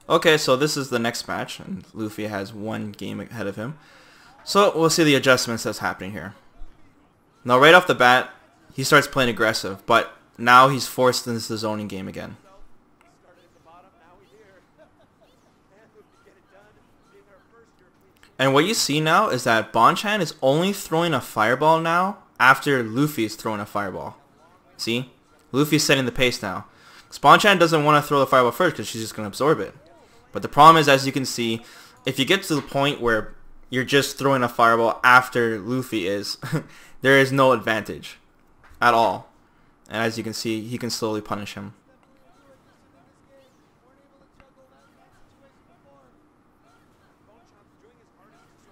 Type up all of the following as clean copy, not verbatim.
Okay, so this is the next match, and Luffy has one game ahead of him. So we'll see the adjustments that's happening here. Now right off the bat, he starts playing aggressive, but now he's forced into the zoning game again. And what you see now is that Bonchan is only throwing a fireball now after Luffy is throwing a fireball. See? Luffy's setting the pace now. Because Bonchan doesn't want to throw the fireball first because she's just going to absorb it. But the problem is, as you can see, if you get to the point where you're just throwing a fireball after Luffy is, there is no advantage at all. And as you can see, he can slowly punish him.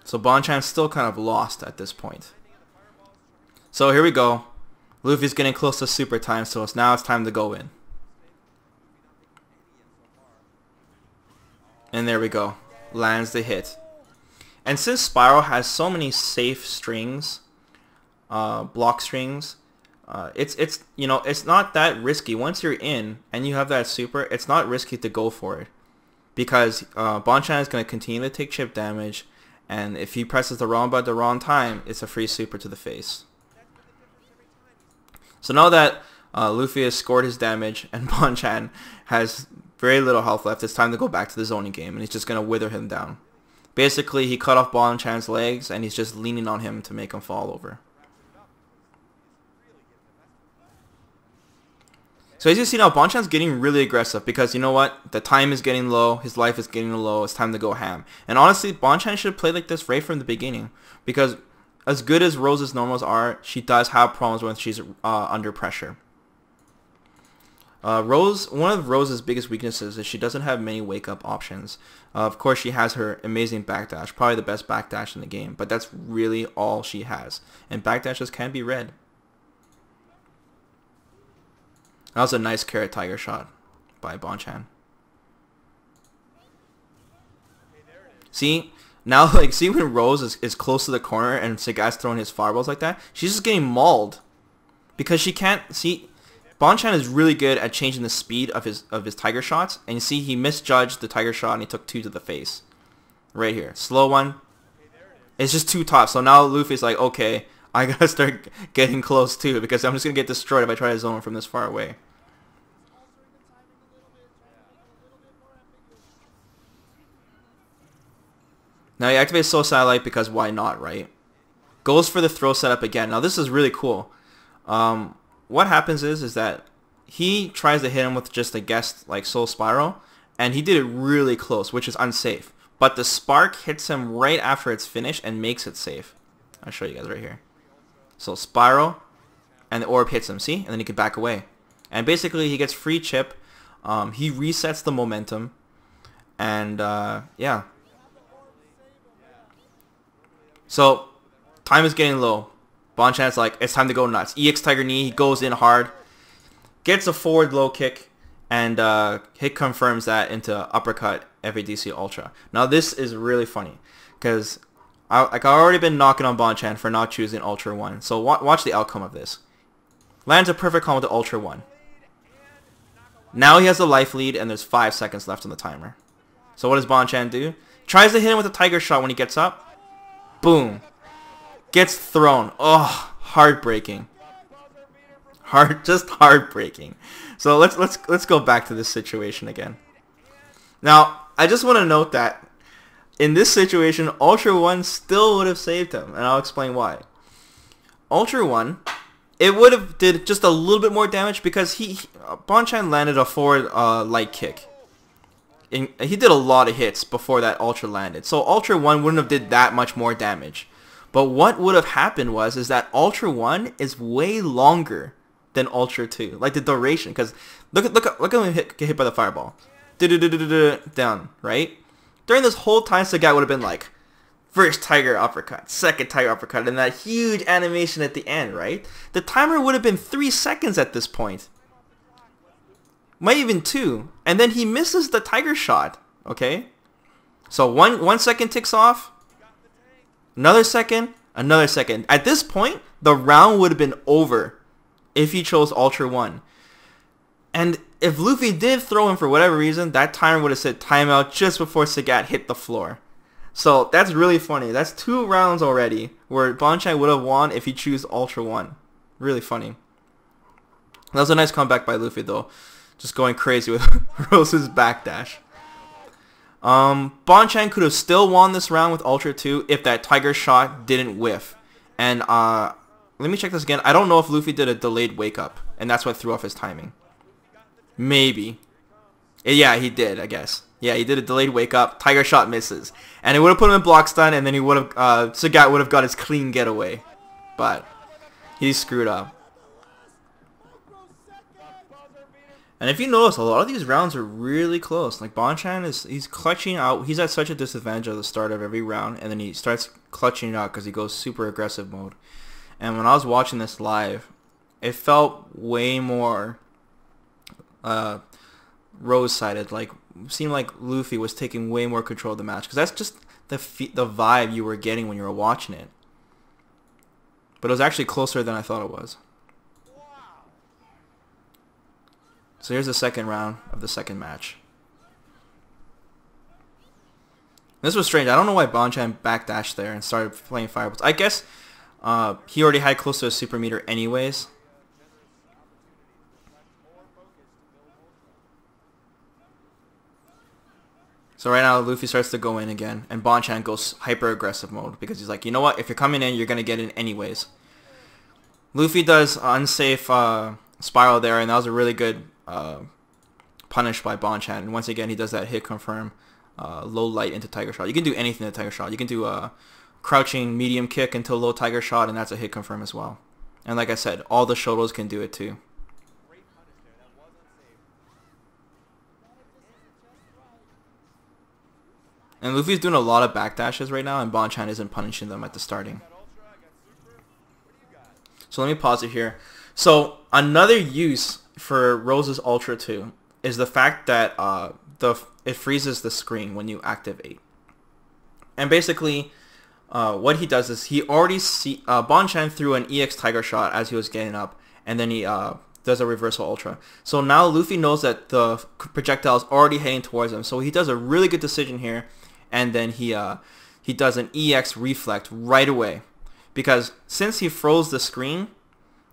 So Bonchan's still kind of lost at this point. So here we go. Luffy's getting close to super time, so now it's time to go in. And there we go. Lands the hit. And since Spiral has so many safe strings, block strings, it's you know, it's not that risky. Once you're in and you have that super, it's not risky to go for it, because Bonchan is going to continue to take chip damage, and if he presses the wrong button at the wrong time, it's a free super to the face. So now that Luffy has scored his damage and Bonchan has very little health left, it's time to go back to the zoning game, and he's just going to wither him down. Basically, he cut off Bonchan's legs, and he's just leaning on him to make him fall over. So as you see now, Bonchan's getting really aggressive because, you know what? The time is getting low, his life is getting low, it's time to go ham. And honestly, Bonchan should play like this right from the beginning, because as good as Rose's normals are, she does have problems when she's under pressure. One of Rose's biggest weaknesses is she doesn't have many wake-up options. Of course, she has her amazing backdash, probably the best backdash in the game, but that's really all she has. And backdashes can be read. That was a nice carrot tiger shot by Bonchan. See? Now, like, see when Rose is close to the corner and Sagaz throwing his fireballs like that? She's just getting mauled. Because she can't... See, Bonchan is really good at changing the speed of his tiger shots. And you see, he misjudged the tiger shot and he took 2 to the face. Right here. Slow one. It's just too tough. So now Luffy's like, okay, I gotta start getting close too, because I'm just gonna get destroyed if I try to zone from this far away. Now he activates Soul Satellite because why not, right? Goes for the throw setup again. Now this is really cool. What happens is that he tries to hit him with just a guessed like Soul Spiral, and he did it really close, which is unsafe. But the spark hits him right after it's finished and makes it safe. I'll show you guys right here. So Spiral, and the orb hits him, see? And then he can back away. And basically he gets free chip. He resets the momentum. And yeah. So time is getting low. Bonchan's like, it's time to go nuts. EX Tiger Knee, he goes in hard. Gets a forward low kick. And hit confirms that into uppercut FADC Ultra. Now this is really funny, because I've already been knocking on Bonchan for not choosing Ultra 1. So watch the outcome of this. Lands a perfect combo to Ultra 1. Now he has a life lead and there's 5 seconds left on the timer. So what does Bonchan do? Tries to hit him with a tiger shot when he gets up. Boom. Gets thrown. Oh, heartbreaking. Just heartbreaking. So let's go back to this situation again. Now, I just want to note that in this situation, Ultra 1 still would have saved him, and I'll explain why. Ultra 1, it would have did just a little bit more damage because Bonchan landed a forward light kick. And he did a lot of hits before that Ultra landed, so Ultra 1 wouldn't have did that much more damage. But what would have happened is that Ultra 1 is way longer than Ultra 2, like the duration, because look at him get hit by the fireball. Down, right? During this whole time, Sagat would have been like, first tiger uppercut, second tiger uppercut, and that huge animation at the end, right? The timer would have been 3 seconds at this point. Might even 2. And then he misses the tiger shot, okay? So one second ticks off, another second, another second. At this point, the round would have been over if he chose Ultra 1. And if Luffy did throw him for whatever reason, that timer would have said timeout just before Sagat hit the floor. So that's really funny. That's 2 rounds already where Bonchan would have won if he chose Ultra 1. Really funny. That was a nice comeback by Luffy though. Just going crazy with Rose's backdash. Bonchan could have still won this round with Ultra 2 if that Tiger Shot didn't whiff. And let me check this again. I don't know if Luffy did a delayed wake up and that's what threw off his timing. Maybe. Yeah, he did, I guess. Yeah, he did a delayed wake up. Tiger Shot misses. And it would have put him in block stun and then he would have Sagat would have got his clean getaway. But he screwed up. And if you notice, a lot of these rounds are really close. Like Bonchan he's clutching out. He's at such a disadvantage at the start of every round, and then he starts clutching it out because he goes super aggressive mode. And when I was watching this live, it felt way more Rose-sided. Like seemed like Luffy was taking way more control of the match because that's just the vibe you were getting when you were watching it. But it was actually closer than I thought it was. So here's the second round of the second match. This was strange. I don't know why Bonchan backdashed there and started playing fireballs. I guess he already had close to a super meter anyways. So right now Luffy starts to go in again and Bonchan goes hyper aggressive mode because he's like, you know what? If you're coming in, you're going to get in anyways. Luffy does unsafe spiral there, and that was a really good punish by Bonchan. And once again, he does that hit confirm low light into Tiger Shot. You can do anything to Tiger Shot. You can do a crouching medium kick into low Tiger Shot, and that's a hit confirm as well. And like I said, all the Shotos can do it too. And Luffy's doing a lot of backdashes right now, and Bonchan isn't punishing them at the starting. So let me pause it here. So another use for Rose's Ultra 2 is the fact that it freezes the screen when you activate. And basically, what he does is he already Bonchan threw an EX Tiger Shot as he was getting up, and then he does a reversal Ultra. So now Luffy knows that the projectile is already heading towards him, so he does a really good decision here, and then he does an EX Reflect right away, because since he froze the screen,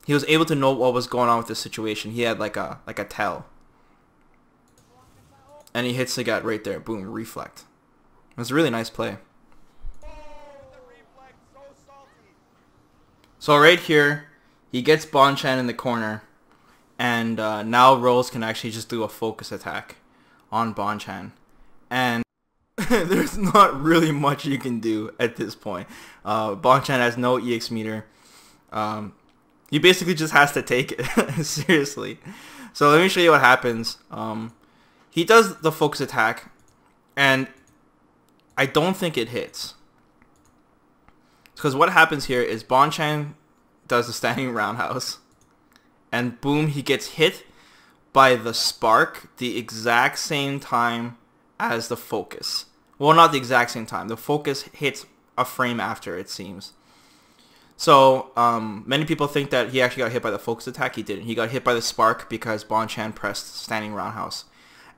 he was able to know what was going on with the situation. He had like a tell. And he hits Sagat right there. Boom, reflect. It was a really nice play. So right here, he gets Bonchan in the corner. And now Rose can actually just do a focus attack on Bonchan. And there's not really much you can do at this point. Bonchan has no EX meter. He basically just has to take it. Seriously. So let me show you what happens. He does the focus attack, and I don't think it hits. Because what happens here is Bonchan does the standing roundhouse, and boom, he gets hit by the spark the exact same time as the focus. Well, not the exact same time. The focus hits a frame after, it seems. So, many people think that he actually got hit by the focus attack. He didn't. He got hit by the spark because Bonchan pressed standing roundhouse.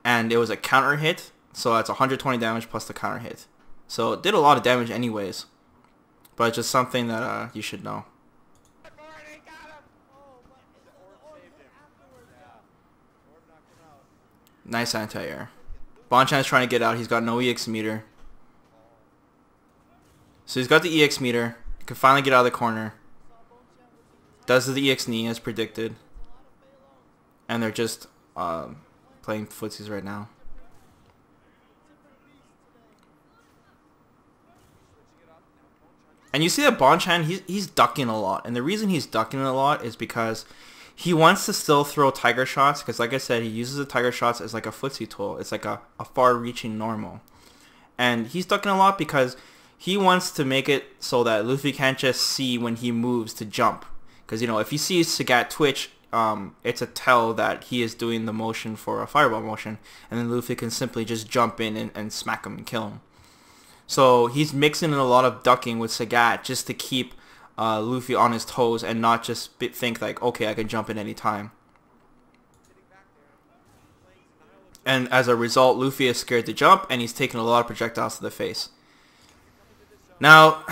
And it was a counter hit, so that's 120 damage plus the counter hit. So, it did a lot of damage anyways. But it's just something that you should know. Nice anti-air. Bonchan is trying to get out. He's got no EX meter. So, he's got the EX meter. Can finally get out of the corner. Does the EX knee as predicted. And they're just playing footsies right now. And you see that Bonchan, he's ducking a lot. And the reason he's ducking a lot is because he wants to still throw Tiger Shots. Because like I said, he uses the Tiger Shots as like a footsie tool. It's like a far-reaching normal. And he's ducking a lot because he wants to make it so that Luffy can't just see when he moves to jump. Because, you know, if he sees Sagat twitch, it's a tell that he is doing the motion for a fireball motion. And then Luffy can simply just jump in and smack him and kill him. So he's mixing in a lot of ducking with Sagat just to keep Luffy on his toes and not just think like, okay, I can jump in any time. And as a result, Luffy is scared to jump, and he's taking a lot of projectiles to the face. Now,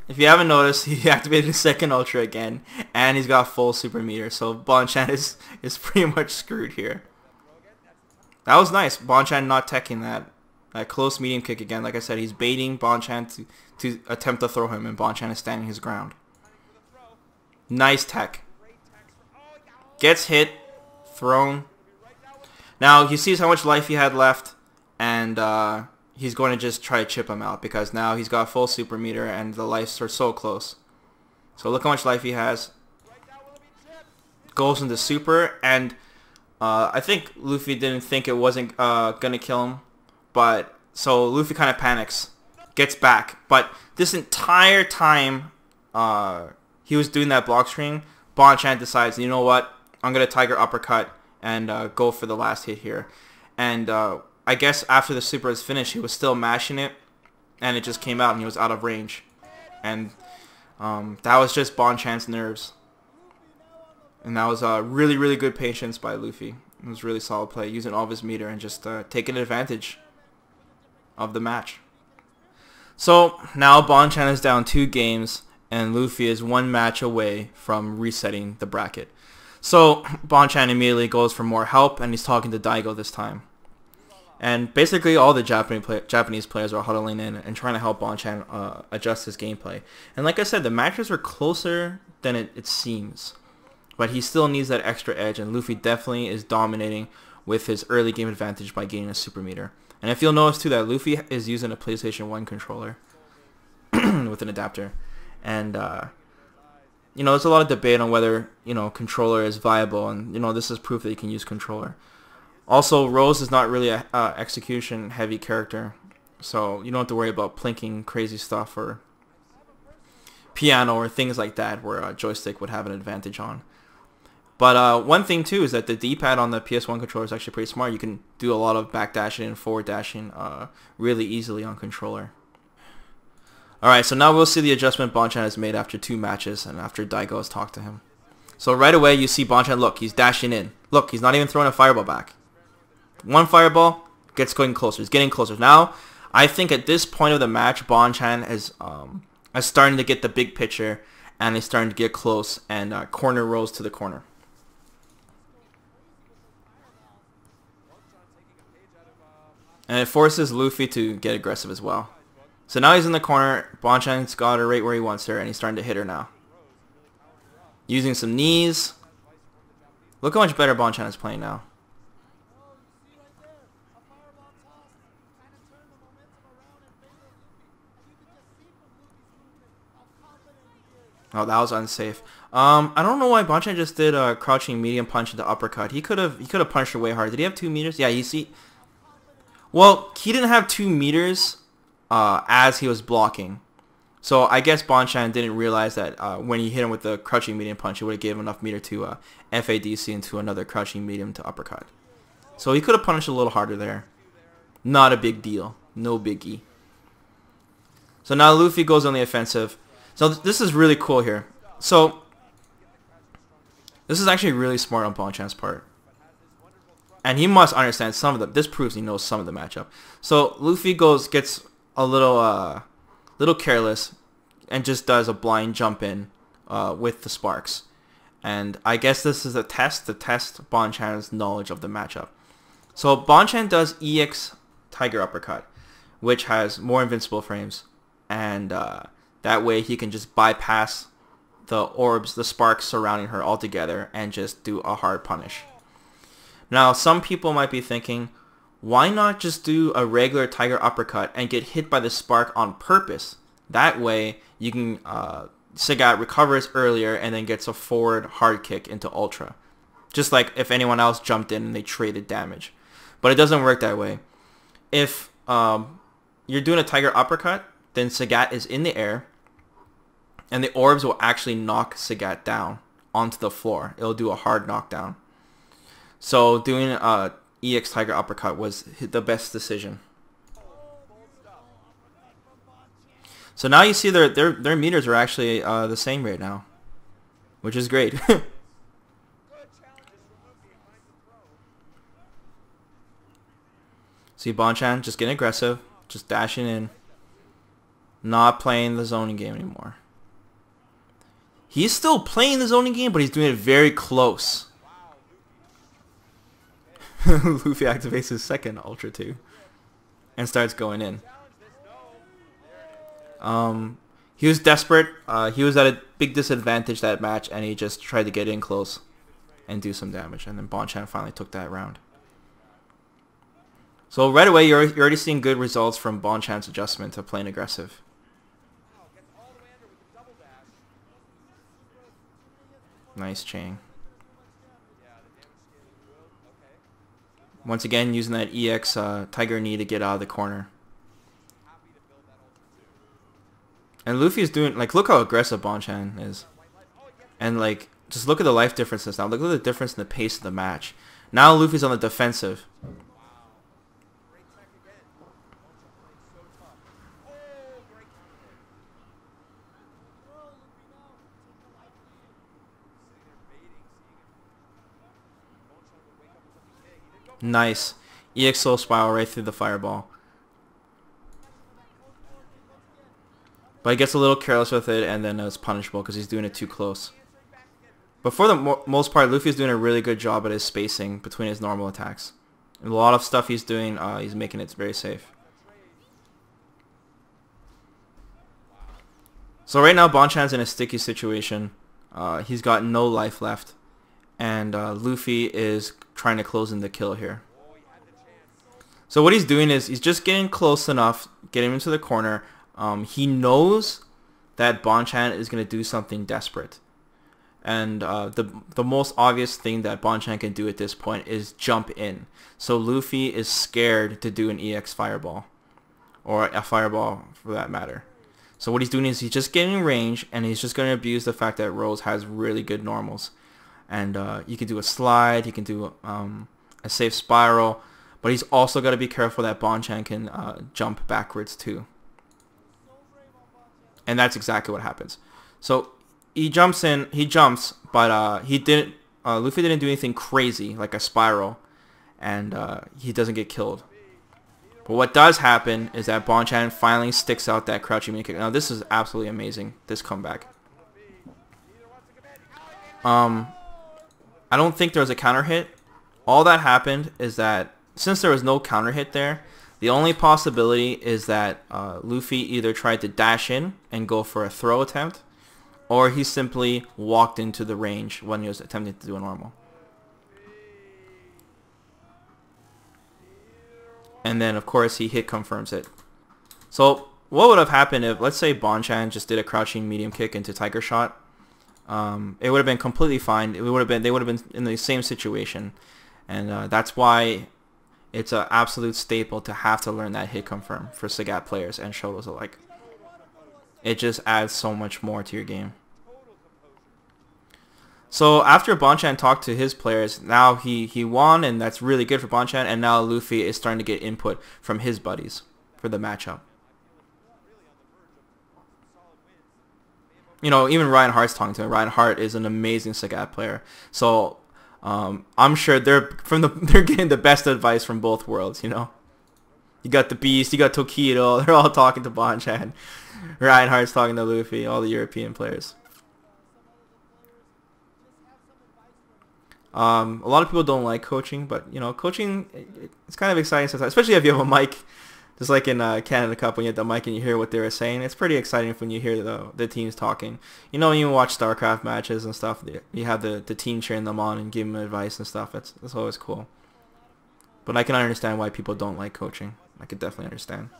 if you haven't noticed, he activated his second Ultra again, and he's got full super meter, so Bonchan is pretty much screwed here. That was nice, Bonchan not teching that close medium kick again. Like I said, he's baiting Bonchan to attempt to throw him, and Bonchan is standing his ground. Nice tech. Gets hit, thrown. Now, he sees how much life he had left, and he's going to just try to chip him out, because now he's got full super meter, and the lives are so close. So look how much life he has. Goes into super, and I think Luffy didn't think it wasn't going to kill him. But so Luffy kind of panics, gets back. But this entire time he was doing that block string, Bonchan decides, you know what, I'm going to Tiger Uppercut and go for the last hit here. And I guess after the super was finished, he was still mashing it, and it just came out and he was out of range. And that was just Bonchan's nerves. And that was really, really good patience by Luffy. It was really solid play, using all of his meter and just taking advantage of the match. So now Bonchan is down 2 games, and Luffy is 1 match away from resetting the bracket. So Bonchan immediately goes for more help, and he's talking to Daigo this time. And basically all the Japanese players are huddling in and trying to help Bonchan adjust his gameplay. And like I said, the matches are closer than it seems. But he still needs that extra edge, and Luffy definitely is dominating with his early game advantage by gaining a super meter. And if you'll notice too that Luffy is using a PlayStation 1 controller with an adapter. And you know, there's a lot of debate on whether, you know, controller is viable, and you know, this is proof that you can use controller. Also, Rose is not really a execution heavy character, so you don't have to worry about plinking crazy stuff or piano or things like that where a joystick would have an advantage on. But one thing too is that the D-pad on the PS1 controller is actually pretty smart. You can do a lot of back dashing and forward dashing really easily on controller. Alright, so now we'll see the adjustment Bonchan has made after 2 matches and after Daigo has talked to him. So right away you see Bonchan, look, he's dashing in. Look, he's not even throwing a fireball back. 1 fireball, gets going closer. He's getting closer. Now, I think at this point of the match, Bonchan is starting to get the big picture, and he's starting to get close and corner Rose to the corner. And it forces Luffy to get aggressive as well. So now he's in the corner. Bonchan's got her right where he wants her, and he's starting to hit her now. Using some knees. Look how much better Bonchan is playing now. Oh, that was unsafe. I don't know why Bonchan just did a crouching medium punch into uppercut. He could have punched her way hard. Did he have 2 meters? Yeah, you see. Well, he didn't have 2 meters as he was blocking. So I guess Bonchan didn't realize that when he hit him with the crouching medium punch, it would have given him enough meter to FADC into another crouching medium to uppercut. So he could have punished a little harder there. Not a big deal. No biggie. So now Luffy goes on the offensive. So this is really cool here. So this is actually really smart on Bonchan's part. And he must understand some of them. This proves he knows some of the matchup. So Luffy gets a little careless and just does a blind jump in with the sparks. And I guess this is a test to test Bonchan's knowledge of the matchup. So Bonchan does EX Tiger Uppercut, which has more invincible frames, and that way he can just bypass the orbs, the sparks surrounding her altogether, and just do a hard punish. Now, some people might be thinking, why not just do a regular Tiger Uppercut and get hit by the spark on purpose? That way, you can Sagat recovers earlier and then gets a forward hard kick into Ultra. Just like if anyone else jumped in and they traded damage. But it doesn't work that way. If you're doing a Tiger Uppercut, then Sagat is in the air, and the orbs will actually knock Sagat down onto the floor. It'll do a hard knockdown. So doing a EX Tiger Uppercut was the best decision. So now you see their meters are actually the same right now, which is great. See Bonchan just getting aggressive, just dashing in, not playing the zoning game anymore. He's still playing the zoning game, but he's doing it very close. Louffy activates his second Ultra 2 and starts going in. He was desperate. He was at a big disadvantage that match, and he just tried to get in close and do some damage. And then Bonchan finally took that round. So right away, you're already seeing good results from Bonchan's adjustment to playing aggressive. Nice chain. Once again, using that EX Tiger Knee to get out of the corner. And Luffy's doing, like, look how aggressive Bonchan is. And, like, just look at the life differences now. Look at the difference in the pace of the match. Now Luffy's on the defensive. Nice. EX Soul Spiral right through the fireball. But he gets a little careless with it, and then it's punishable because he's doing it too close. But for the most part, Luffy's doing a really good job at his spacing between his normal attacks. A lot of stuff he's doing, he's making it very safe. So right now, Bonchan's in a sticky situation. He's got no life left. And Louffy is trying to close in the kill here. So what he's doing is he's just getting close enough, getting him into the corner. He knows that Bonchan is going to do something desperate. And the most obvious thing that Bonchan can do at this point is jump in. So Louffy is scared to do an EX Fireball. Or a Fireball for that matter. So what he's doing is he's just getting range, and he's just going to abuse the fact that Rose has really good normals. And you can do a slide, he can do a safe spiral, but he's also got to be careful that Bonchan can jump backwards too. And that's exactly what happens. So he jumps in, but Louffy didn't do anything crazy like a spiral, and he doesn't get killed. But what does happen is that Bonchan finally sticks out that crouching mini kick. Now this is absolutely amazing, this comeback. I don't think there was a counter hit. All that happened is that since there was no counter hit there, the only possibility is that Louffy either tried to dash in and go for a throw attempt, or he simply walked into the range when he was attempting to do a normal. And then of course he hit confirms it. So what would have happened if, let's say, Bonchan just did a crouching medium kick into Tiger Shot? It would have been completely fine. They would have been in the same situation, and that's why it's an absolute staple to have to learn that hit confirm for Sagat players and Shotos alike. It just adds so much more to your game. So after Bonchan talked to his players, now he won, and that's really good for Bonchan. And now Louffy is starting to get input from his buddies for the matchup. You know, even Ryan Hart's talking to him. Ryan Hart is an amazing Sagat player. So I'm sure they're getting the best advice from both worlds, you know. You got the Beast, you got Tokido, they're all talking to Bonchan. Ryan Hart's talking to Louffy, all the European players. A lot of people don't like coaching, but you know, coaching, it's kind of exciting sometimes, especially if you have a mic. Just like in Canada Cup, when you have the mic and you hear what they were saying, it's pretty exciting when you hear the teams talking. You know, when you watch StarCraft matches and stuff, you have the team cheering them on and giving them advice and stuff. That's always cool. But I can understand why people don't like coaching. I could definitely understand.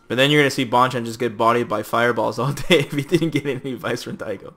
But then you're going to see Bonchan just get bodied by fireballs all day if he didn't get any advice from Daigo.